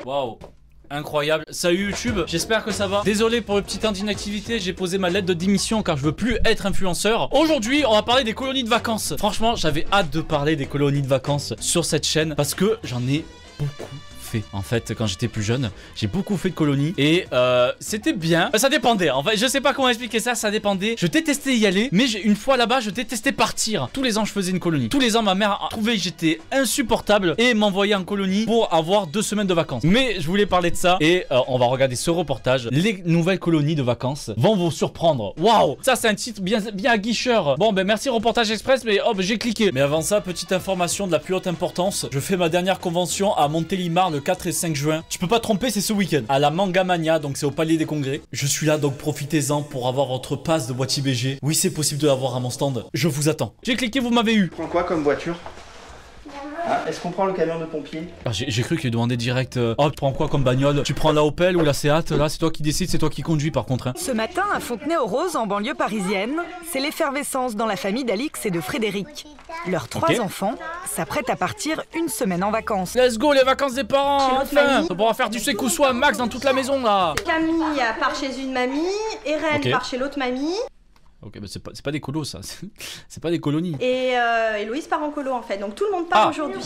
Waouh. Incroyable. Salut YouTube, j'espère que ça va. Désolé pour le petit temps d'inactivité, j'ai posé ma lettre de démission car je veux plus être influenceur. Aujourd'hui, on va parler des colonies de vacances. Franchement, j'avais hâte de parler des colonies de vacances sur cette chaîne parce que j'en ai beaucoup fait. En fait, quand j'étais plus jeune, j'ai beaucoup fait de colonies et c'était bien. Ça dépendait. En fait, je sais pas comment expliquer ça, ça dépendait. Je détestais y aller, mais une fois là-bas, je détestais partir. Tous les ans, je faisais une colonie. Tous les ans, ma mère trouvait que j'étais insupportable et m'envoyait en colonie pour avoir 2 semaines de vacances. Mais je voulais parler de ça et on va regarder ce reportage. Les nouvelles colonies de vacances vont vous surprendre. Waouh, ça c'est un titre bien aguicheur. Bon, ben merci Reportage Express, mais hop, j'ai cliqué. Mais avant ça, petite information de la plus haute importance. Je fais ma dernière convention à Montélimar le 4 et 5 juin. Tu peux pas te tromper, c'est ce week-end. À la Mangamania, donc c'est au Palais des Congrès. Je suis là, donc profitez-en pour avoir votre passe de Boîtier BG. Oui, c'est possible de l'avoir à mon stand. Je vous attends. J'ai cliqué, vous m'avez eu. Tu prends quoi comme voiture? Ah, est-ce qu'on prend le camion de pompier? Ah, j'ai cru qu'il demandait direct. Oh, tu prends quoi comme bagnole? Tu prends la Opel ou la Seat? Là, c'est toi qui décides, c'est toi qui conduis par contre. Hein. Ce matin, à Fontenay-aux-Roses, en banlieue parisienne, c'est l'effervescence dans la famille d'Alix et de Frédéric. Leurs 3 enfants s'apprêtent à partir une semaine en vacances. Let's go, les vacances des parents! Enfin, on pourra faire du sécoussoir max dans toute la maison là. Camille part chez une mamie, Eren part chez l'autre mamie. Ok, mais c'est pas des colos ça, c'est pas des colonies. Et Louise part en colo en fait, donc tout le monde part aujourd'hui.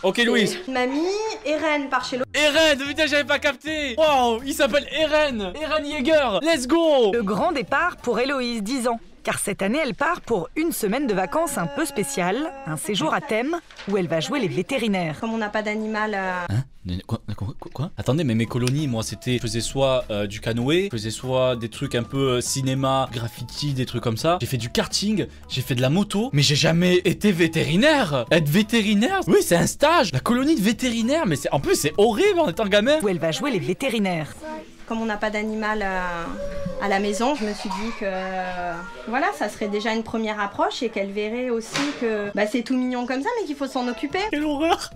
Ok Louise. Mamie, Eren part chez l'autre. Eren, putain j'avais pas capté. Wow, il s'appelle Eren Jäger, let's go. Le grand départ pour Héloïse, 10 ans. Car cette année, elle part pour une semaine de vacances un peu spéciale, un séjour à thème où elle va jouer les vétérinaires. Comme on n'a pas d'animal... Hein? Quoi? Attendez, mais mes colonies, moi, c'était... Je faisais soit du canoë, je faisais soit des trucs un peu cinéma, graffiti, des trucs comme ça. J'ai fait du karting, j'ai fait de la moto, mais j'ai jamais été vétérinaire. Être vétérinaire? Oui, c'est un stage. La colonie de vétérinaire, mais en plus, c'est horrible en étant gamin. Où elle va jouer les vétérinaires. Comme on n'a pas d'animal à la maison, je me suis dit que voilà, ça serait déjà une première approche et qu'elle verrait aussi que c'est tout mignon comme ça, mais qu'il faut s'en occuper. Quelle horreur!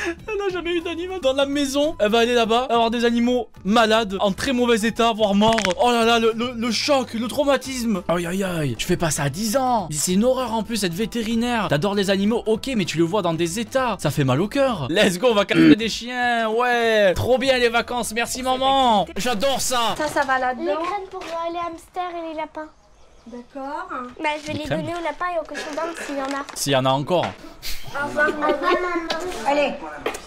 Elle n'a jamais eu d'animal dans la maison. Elle va aller là-bas, avoir des animaux malades, en très mauvais état, voire morts. Oh là là, le choc, le traumatisme. Aïe aïe aïe, tu fais pas ça à 10 ans. C'est une horreur en plus, être vétérinaire. T'adores les animaux, ok, mais tu le vois dans des états. Ça fait mal au cœur. Let's go, on va calmer des chiens. Ouais, trop bien les vacances, merci maman. J'adore ça. Ça va là-dedans. Les graines pour les hamsters et les lapins. D'accord. Bah, je vais les donner aux lapins et aux cochons d'Inde s'il y en a. S'il y en a encore. Au revoir. Allez,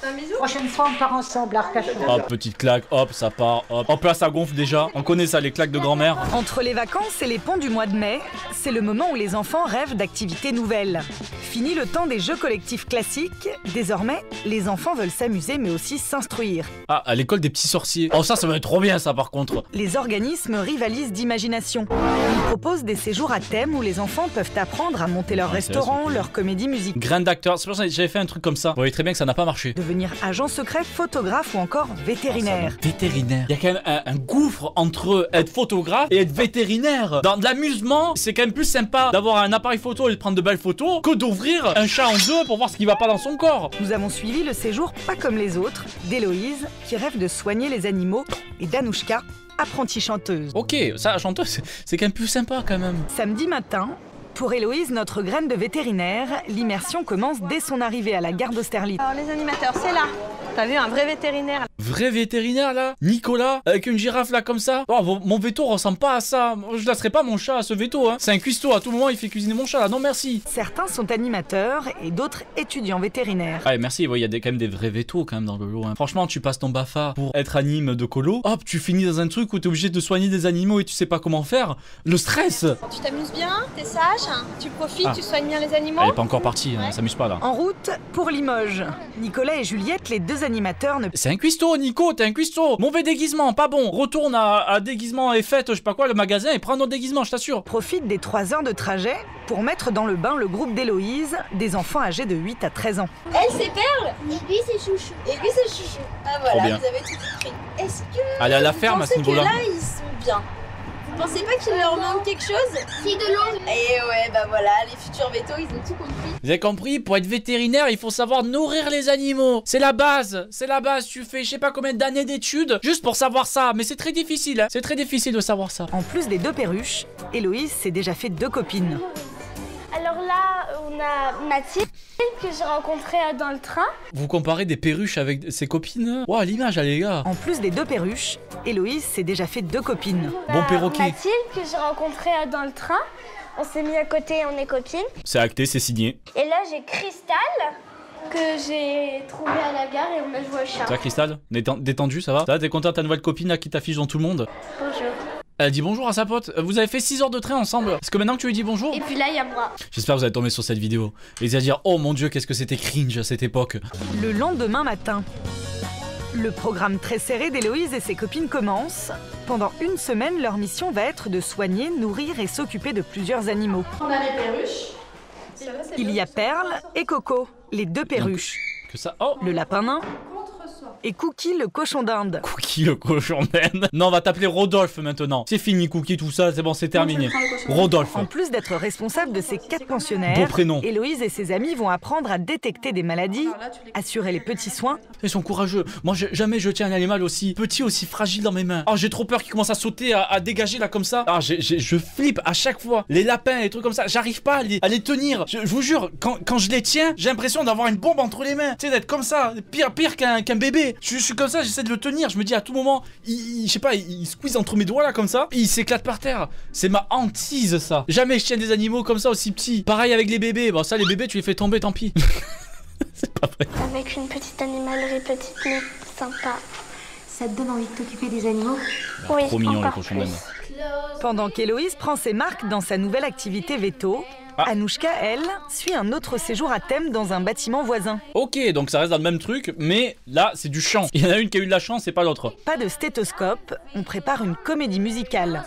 Un bisou. prochaine fois on part ensemble, Arcachon. Hop, petite claque, hop, ça part, hop. Hop là, ça gonfle déjà. On connaît ça, les claques de grand-mère. Entre les vacances et les ponts du mois de mai, c'est le moment où les enfants rêvent d'activités nouvelles. Fini le temps des jeux collectifs classiques, désormais, les enfants veulent s'amuser mais aussi s'instruire. Ah, à l'école des petits sorciers. Oh, ça va être trop bien ça par contre. Les organismes rivalisent d'imagination. Ils proposent des séjours à thème où les enfants peuvent apprendre à monter leur restaurant, leur comédie musicale. Grain d'acteur, c'est pour ça que j'avais fait un truc comme ça. Vous voyez très bien que ça n'a pas marché. Devenir agent secret, photographe ou encore vétérinaire. Vétérinaire. Il y a quand même un gouffre entre être photographe et être vétérinaire. Dans de l'amusement, c'est quand même plus sympa d'avoir un appareil photo et de prendre de belles photos que d'ouvrir un chat en deux pour voir ce qui va pas dans son corps. Nous avons suivi le séjour pas comme les autres d'Héloïse qui rêve de soigner les animaux et d'Anouchka, apprentie chanteuse. Ok, ça, chanteuse, c'est quand même plus sympa quand même. Samedi matin, pour Héloïse, notre graine de vétérinaire, l'immersion commence dès son arrivée à la gare d'Austerlitz. Alors les animateurs, c'est là. T'as vu un vrai vétérinaire? Vrai vétérinaire là? Nicolas? Avec une girafe là comme ça? Oh, mon veto ressemble pas à ça. Je laisserai pas mon chat à ce veto, hein. C'est un cuistot, à tout moment il fait cuisiner mon chat là. Non merci. Certains sont animateurs et d'autres étudiants vétérinaires. Ouais, merci, il y a quand même des vrais vétos quand même dans le lot. Hein. Franchement, tu passes ton BAFA pour être anime de colo. Hop, tu finis dans un truc où t'es obligé de soigner des animaux et tu sais pas comment faire. Le stress! Tu t'amuses bien, t'es sage, tu profites, tu soignes bien les animaux. Elle est pas encore partie, hein, s'amuse pas là. En route pour Limoges. Nicolas et Juliette, les 2 animateurs, ne... C'est un cuistot, Nico, t'es un cuistot. Mauvais déguisement, pas bon. Retourne à déguisement et fête, je sais pas quoi, le magasin et prends notre déguisement, je t'assure. profitent des 3 heures de trajet pour mettre dans le bain le groupe d'Héloïse, des enfants âgés de 8 à 13 ans. Elle, c'est Perle. Et lui c'est Chouchou. Et lui, c'est Chouchou. Ah Trop voilà, bien. vous avez tout compris. Est-ce que Allez à la vous ferme à ce pensez que niveau-là. là, ils sont bien? Vous pensez pas qu'il leur manque quelque chose? C'est de l'eau. Et ouais, bah voilà, les futurs vétos, ils ont tout compris. Vous avez compris, pour être vétérinaire, il faut savoir nourrir les animaux. C'est la base, c'est la base. Tu fais je sais pas combien d'années d'études juste pour savoir ça. Mais c'est très difficile, hein. C'est très difficile de savoir ça. En plus des 2 perruches, Héloïse s'est déjà fait 2 copines. Alors là, on a Mathilde Que j'ai rencontré dans le train. Vous comparez des perruches avec ses copines? Ouah, l'image, les gars. En plus des 2 perruches, Héloïse s'est déjà fait 2 copines. Bon perroquet. Mathilde, que j'ai rencontré dans le train. On s'est mis à côté, on est copines. C'est acté, c'est signé. Et là, j'ai Cristal, que j'ai trouvé à la gare et on a joué au chat. Ça va, Cristal? Détendu, ça va? Ça va, t'es content, ta nouvelle copine là qui t'affiche dans tout le monde? Bonjour. Elle dit bonjour à sa pote. Vous avez fait 6 heures de train ensemble. Est-ce que maintenant que tu lui dis bonjour? Et puis là, il y a moi. J'espère que vous allez tomber sur cette vidéo et vous allez dire oh mon dieu, qu'est-ce que c'était cringe à cette époque. Le lendemain matin, le programme très serré d'Héloïse et ses copines commence. Pendant 1 semaine, leur mission va être de soigner, nourrir et s'occuper de plusieurs animaux. On a les perruches. Il y a Perle et Coco, les 2 perruches. Que ça. Oh, Le lapin nain et Cookie, le cochon d'Inde. Cookie le cochon d'Inde. Non, on va t'appeler Rodolphe maintenant. C'est fini Cookie, tout ça, c'est bon, c'est terminé. Rodolphe. En plus d'être responsable de ces 4 Beau pensionnaires, prénom. Héloïse et ses amis vont apprendre à détecter des maladies, assurer les petits soins. Ils sont courageux. Moi, jamais je tiens un animal aussi petit, aussi fragile dans mes mains. Oh, j'ai trop peur qu'il commence à sauter, à dégager là comme ça. Ah, je flippe à chaque fois. Les lapins, les trucs comme ça, j'arrive pas à les tenir. Je vous jure, quand je les tiens, j'ai l'impression d'avoir une bombe entre les mains. Tu sais, d'être comme ça, pire qu'un bébé. Je suis comme ça, j'essaie de le tenir. Je me dis à tout moment, je sais pas, il squeeze entre mes doigts là comme ça, et il s'éclate par terre. C'est ma hantise ça. Jamais je tiens des animaux comme ça aussi petits. Pareil avec les bébés. Bon, ça, les bébés, tu les fais tomber, tant pis. C'est pas vrai. Avec une petite animalerie, petite mais sympa. Ça te donne envie de t'occuper des animaux? Oui, Trop mignon les encore cochons plus. d'Inde. Pendant qu'Héloïse prend ses marques dans sa nouvelle activité veto, Anouchka, elle, suit un autre séjour à thème dans un bâtiment voisin. Ok, donc ça reste dans le même truc, mais là c'est du chant. Il y en a une qui a eu de la chance, c'est pas l'autre. Pas de stéthoscope, on prépare une comédie musicale.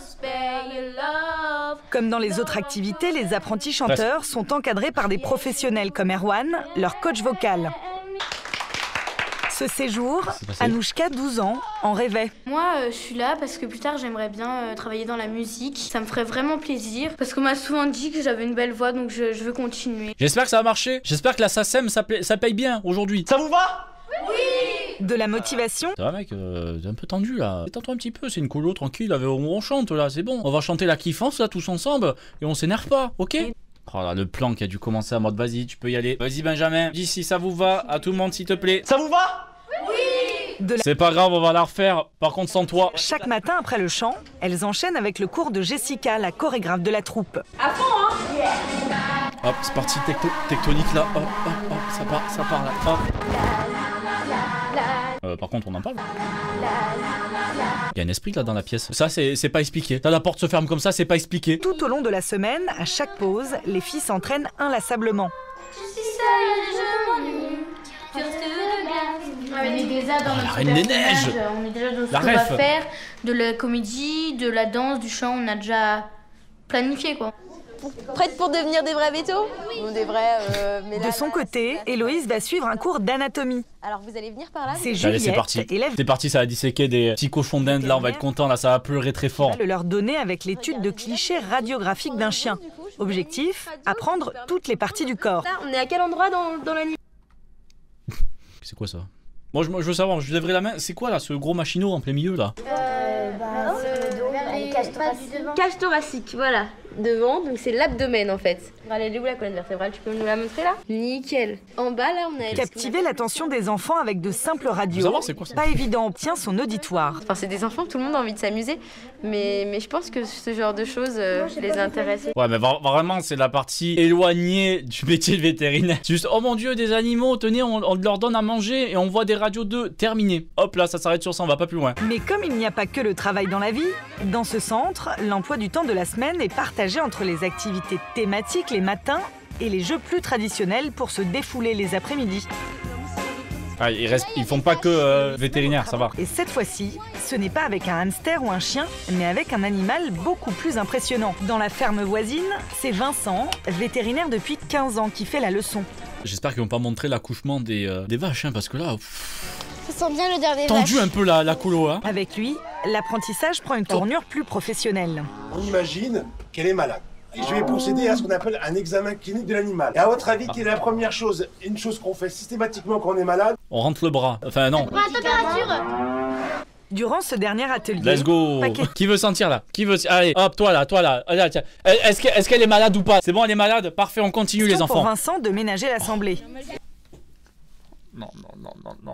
Comme dans les autres activités, les apprentis chanteurs sont encadrés par des professionnels comme Erwan, leur coach vocal. Ce séjour, Anouchka, 12 ans, en rêvait. Moi, je suis là parce que plus tard, j'aimerais bien travailler dans la musique. Ça me ferait vraiment plaisir parce qu'on m'a souvent dit que j'avais une belle voix, donc je veux continuer. J'espère que ça va marcher. J'espère que la SACEM, ça paye bien aujourd'hui. Ça vous va? De la motivation, Ça va mec, t'es un peu tendu là. Détends-toi un petit peu, c'est une colo tranquille, on chante là, c'est bon. On va chanter la kiffance là tous ensemble et on s'énerve pas, ok? Oh là, le plan qui a dû commencer en mode vas-y, tu peux y aller. Vas-y Benjamin, dis si ça vous va, à tout le monde s'il te plaît. Ça vous va? C'est pas grave, on va la refaire. Par contre sans toi. chaque matin après le chant, elles enchaînent avec le cours de Jessica, la chorégraphe de la troupe. Hop, c'est parti, tectonique là. Hop, hop, hop, ça part là. Hop. Par contre, on en parle. Il y a un esprit là dans la pièce. Ça, c'est pas expliqué. Là, la porte se ferme comme ça, c'est pas expliqué. Tout au long de la semaine, à chaque pause, les filles s'entraînent inlassablement. On est déjà dans notre Reine des Neiges. On est déjà dans ce La qu'on va ref. faire, de la comédie, de la danse, du chant, on a déjà planifié quoi. Prête pour devenir des vrais vétos? Ou des vrais... De son côté, Héloïse va suivre un cours d'anatomie. Alors vous allez venir par là? C'est Allez, Juliette, c'est parti. élève C'est parti, ça va disséquer des petits cochons d'Inde. Là, on va être content. Là, ça va pleurer très fort. le leur donner avec l'étude de clichés radiographiques d'un chien. Objectif, apprendre toutes les parties du corps. Là, on est à quel endroit dans l'animal? C'est quoi ça? Moi, je veux savoir, je lèverai la main. C'est quoi là, ce gros machinot en plein milieu là? Cage thoracique, voilà. Devant, donc c'est l'abdomen en fait. Elle est où la colonne vertébrale? Tu peux nous la montrer là? Nickel. En bas là, on a... Captiver l'attention des enfants avec de simples Faut radios. savoir c'est quoi ça? Pas évident, tient son auditoire. Enfin, c'est des enfants, tout le monde a envie de s'amuser. Mais je pense que ce genre de choses les intéresse. Ouais, mais vraiment, c'est la partie éloignée du métier de vétérinaire. C'est juste, oh mon dieu, des animaux, tenez, on leur donne à manger et on voit des radios d'eux. Terminé. Hop là, ça s'arrête sur ça, on va pas plus loin. Mais comme il n'y a pas que le travail dans la vie, dans ce centre, l'emploi du temps de la semaine est partagé entre les activités thématiques les matins et les jeux plus traditionnels pour se défouler les après-midi. Ah, ils font pas que vétérinaire, ça va. Et cette fois-ci, ce n'est pas avec un hamster ou un chien, mais avec un animal beaucoup plus impressionnant. Dans la ferme voisine, c'est Vincent, vétérinaire depuis 15 ans, qui fait la leçon. J'espère qu'ils vont pas montrer l'accouchement des vaches, hein, parce que là, Ça sent bien le dernier tendu un peu la colo, hein. Avec lui, l'apprentissage prend une tournure plus professionnelle. On imagine qu'elle est malade. Et je vais procéder à ce qu'on appelle un examen clinique de l'animal. Et à votre avis, quelle est la première chose, une chose qu'on fait systématiquement quand on est malade? On rentre le bras. Enfin, non. La température. Durant ce dernier atelier, Let's go. Qui veut sentir là? Qui veut... Allez, hop, toi là. Allez, tiens. Est-ce qu'elle est malade ou pas? C'est bon, elle est malade? Parfait, on continue les enfants. Pour Vincent de ménager l'assemblée. Non,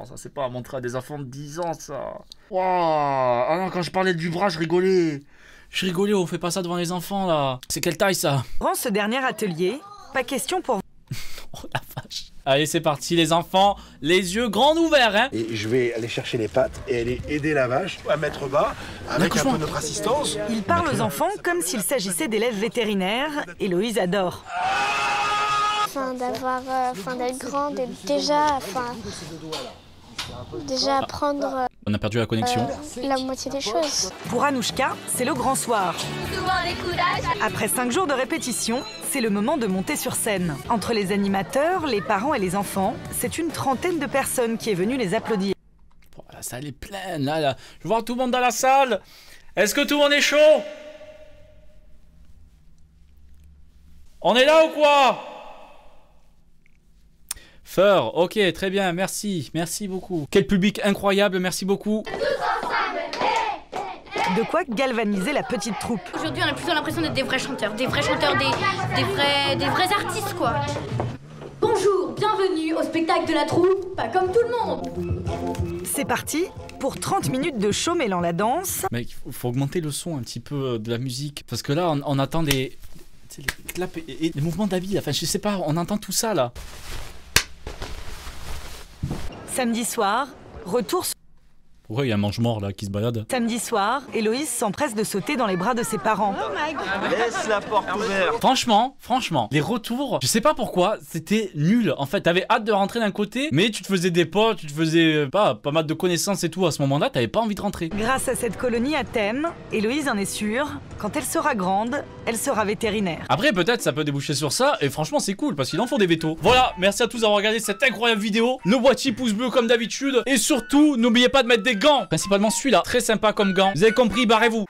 ça c'est pas à montrer à des enfants de 10 ans ça. Waouh. Ah non, quand je parlais du bras, je rigolais. On fait pas ça devant les enfants là. C'est quelle taille ça? Durant ce dernier atelier, pas question pour... Oh la vache. Allez, c'est parti les enfants, les yeux grands ouverts hein. Et je vais aller chercher les pattes et aller aider la vache à mettre bas avec un peu notre assistance. Il parle aux enfants comme s'il s'agissait d'élèves vétérinaires. Héloïse adore. D'être grande et déjà apprendre On a perdu la connexion. la moitié des choses. Pour Anouchka, c'est le grand soir. Après 5 jours de répétition, c'est le moment de monter sur scène. Entre les animateurs, les parents et les enfants, c'est une trentaine de personnes qui est venue les applaudir. Oh, la salle est pleine là. Je vois tout le monde dans la salle. Est-ce que tout le monde est chaud? On est là ou quoi? Feur, ok, très bien, merci beaucoup. Quel public incroyable, merci beaucoup. De quoi galvaniser la petite troupe. Aujourd'hui, on a plutôt l'impression d'être des vrais chanteurs, des vrais artistes, quoi. Bonjour, bienvenue au spectacle de la troupe, pas comme tout le monde. C'est parti pour 30 minutes de show mêlant la danse. Mec, faut augmenter le son un petit peu de la musique, parce que là, on attend les claps et les mouvements d'habits, enfin, je sais pas, on entend tout ça, là. Samedi soir, retour sur... Pourquoi il y a un mange-mort là qui se balade? Samedi soir, Héloïse s'empresse de sauter dans les bras de ses parents. Laisse la porte ouverte. Franchement, les retours, je sais pas pourquoi, c'était nul. En fait, t'avais hâte de rentrer d'un côté, mais tu te faisais des potes, tu te faisais pas mal de connaissances et tout à ce moment-là, t'avais pas envie de rentrer. Grâce à cette colonie à thème, Héloïse en est sûre, quand elle sera grande, elle sera vétérinaire. Après, peut-être ça peut déboucher sur ça, et franchement, c'est cool parce qu'ils en font des vétos. Voilà, merci à tous d'avoir regardé cette incroyable vidéo. Le boîtier pouce bleu comme d'habitude, et surtout, n'oubliez pas de mettre des gants, principalement celui-là, très sympa comme gant. Vous avez compris, barrez-vous.